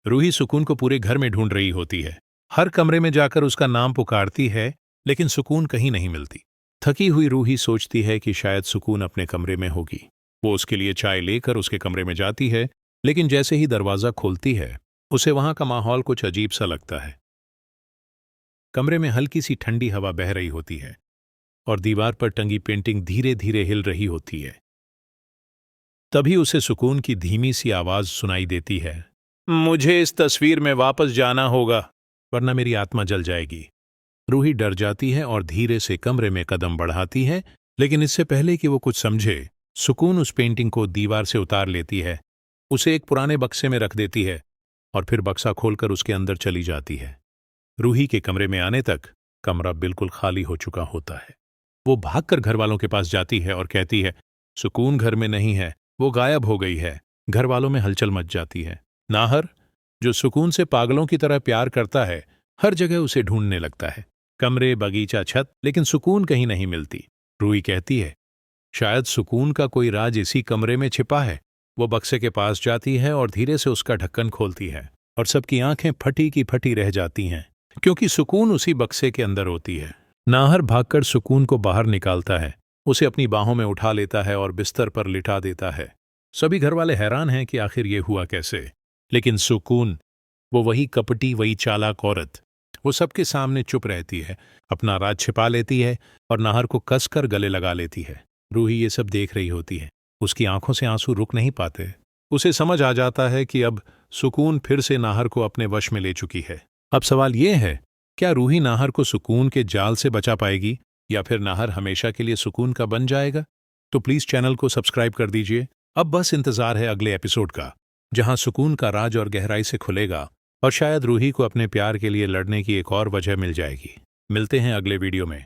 रूही सुकून को पूरे घर में ढूंढ रही होती है। हर कमरे में जाकर उसका नाम पुकारती है, लेकिन सुकून कहीं नहीं मिलती। थकी हुई रूही सोचती है कि शायद सुकून अपने कमरे में होगी। वो उसके लिए चाय लेकर उसके कमरे में जाती है, लेकिन जैसे ही दरवाजा खोलती है उसे वहां का माहौल कुछ अजीब सा लगता है। कमरे में हल्की सी ठंडी हवा बह रही होती है और दीवार पर टंगी पेंटिंग धीरे धीरे हिल रही होती है। तभी उसे सुकून की धीमी सी आवाज सुनाई देती है, मुझे इस तस्वीर में वापस जाना होगा, वरना मेरी आत्मा जल जाएगी। रूही डर जाती है और धीरे से कमरे में कदम बढ़ाती है, लेकिन इससे पहले कि वो कुछ समझे, सुकून उस पेंटिंग को दीवार से उतार लेती है, उसे एक पुराने बक्से में रख देती है और फिर बक्सा खोलकर उसके अंदर चली जाती है। रूही के कमरे में आने तक कमरा बिल्कुल खाली हो चुका होता है। वो भागकर घर वालों के पास जाती है और कहती है, सुकून घर में नहीं है, वो गायब हो गई है। घर वालों में हलचल मच जाती है। नाहर, जो सुकून से पागलों की तरह प्यार करता है, हर जगह उसे ढूंढने लगता है। कमरे, बगीचा, छत, लेकिन सुकून कहीं नहीं मिलती। रूही कहती है, शायद सुकून का कोई राज इसी कमरे में छिपा है। वो बक्से के पास जाती है और धीरे से उसका ढक्कन खोलती है और सबकी आंखें फटी की फटी रह जाती हैं, क्योंकि सुकून उसी बक्से के अंदर होती है। नाहर भागकर सुकून को बाहर निकालता है, उसे अपनी बाहों में उठा लेता है और बिस्तर पर लिटा देता है। सभी घरवाले हैरान हैं कि आखिर ये हुआ कैसे, लेकिन सुकून, वो वही कपटी, वही चालाक औरत, वो सबके सामने चुप रहती है, अपना राज छिपा लेती है और नाहर को कसकर गले लगा लेती है। रूही ये सब देख रही होती है। उसकी आंखों से आंसू रुक नहीं पाते। उसे समझ आ जाता है कि अब सुकून फिर से नाहर को अपने वश में ले चुकी है। अब सवाल ये है, क्या रूही नाहर को सुकून के जाल से बचा पाएगी या फिर नाहर हमेशा के लिए सुकून का बन जाएगा? तो प्लीज चैनल को सब्सक्राइब कर दीजिए। अब बस इंतजार है अगले एपिसोड का, जहां सुकून का राज और गहराई से खुलेगा और शायद रूही को अपने प्यार के लिए लड़ने की एक और वजह मिल जाएगी। मिलते हैं अगले वीडियो में।